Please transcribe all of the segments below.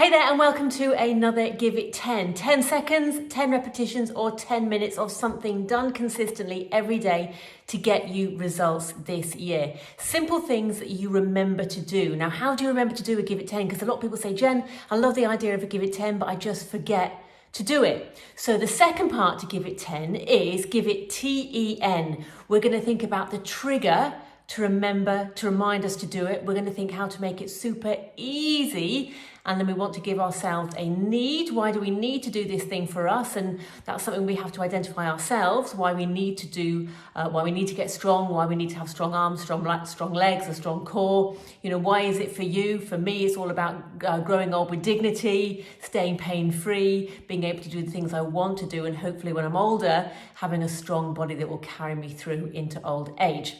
Hey there and welcome to another Give It 10. 10 seconds, 10 repetitions or 10 minutes of something done consistently every day to get you results this year. Simple things that you remember to do. Now, how do you remember to do a Give It 10? Because a lot of people say, Jen, I love the idea of a Give It 10, but I just forget to do it. So the second part to Give It 10 is Give It TEN. We're going to think about the trigger to remember, to remind us to do it. We're going to think how to make it super easy. And then we want to give ourselves a need. Why do we need to do this thing for us? And that's something we have to identify ourselves, why we need to do, why we need to get strong, why we need to have strong arms, strong legs, a strong core. You know, why is it for you? For me, it's all about growing old with dignity, staying pain-free, being able to do the things I want to do, and hopefully when I'm older, having a strong body that will carry me through into old age.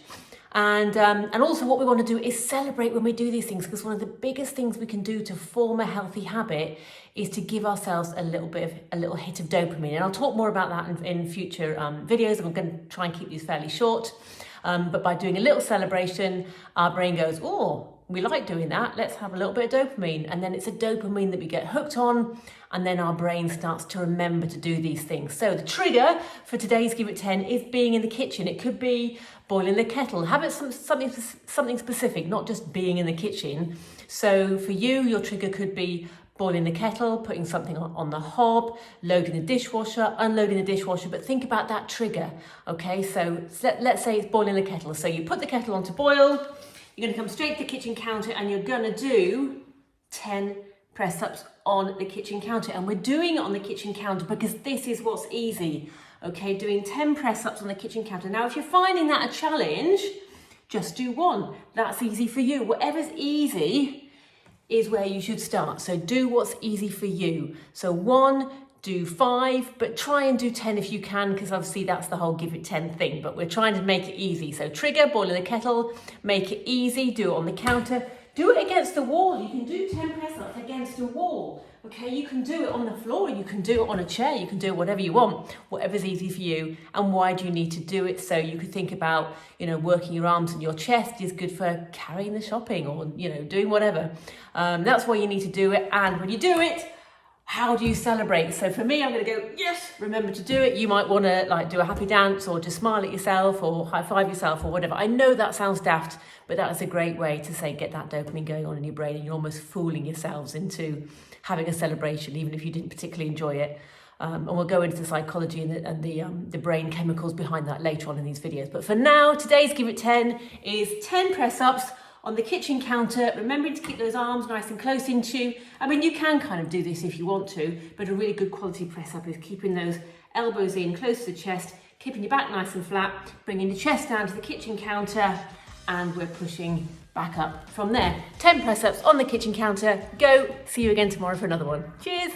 And also what we want to do is celebrate when we do these things, because one of the biggest things we can do to form a healthy habit is to give ourselves a little hit of dopamine. And I'll talk more about that in future videos. I'm going to try and keep these fairly short. But by doing a little celebration, our brain goes, oh, we like doing that. Let's have a little bit of dopamine. And then it's a dopamine that we get hooked on. And then our brain starts to remember to do these things. So the trigger for today's Give It 10 is being in the kitchen. It could be boiling the kettle. Have it something specific, not just being in the kitchen. So for you, your trigger could be boiling the kettle, putting something on the hob, loading the dishwasher, unloading the dishwasher, but think about that trigger, okay? So let's say it's boiling the kettle. So you put the kettle on to boil, you're gonna come straight to the kitchen counter and you're gonna do 10 press-ups on the kitchen counter. And we're doing it on the kitchen counter because this is what's easy, okay? Doing 10 press-ups on the kitchen counter. Now, if you're finding that a challenge, just do one. That's easy for you. Whatever's easy is where you should start. So do what's easy for you. So 1, do 5, but try and do 10 if you can, because obviously that's the whole Give It 10 thing, but we're trying to make it easy. So trigger, boiling the kettle, make it easy, do it on the counter, do it against the wall. You can do 10 press-ups against a wall, okay? You can do it on the floor, you can do it on a chair, you can do whatever you want, whatever's easy for you. And why do you need to do it? So you could think about, you know, working your arms and your chest is good for carrying the shopping or, you know, doing whatever. That's why you need to do it. And when you do it, how do you celebrate? So for me, I'm going to go, yes, remember to do it. You might want to like do a happy dance or just smile at yourself or high five yourself or whatever. I know that sounds daft, but that is a great way to say get that dopamine going on in your brain, and you're almost fooling yourselves into having a celebration, even if you didn't particularly enjoy it. And we'll go into the psychology and the brain chemicals behind that later on in these videos. But for now, today's Give It 10 is 10 press-ups on the kitchen counter, remembering to keep those arms nice and close into you. I mean, you can kind of do this if you want to, but a really good quality press up is keeping those elbows in close to the chest, keeping your back nice and flat, bringing the chest down to the kitchen counter, and we're pushing back up from there. 10 press ups on the kitchen counter. Go, see you again tomorrow for another one. Cheers.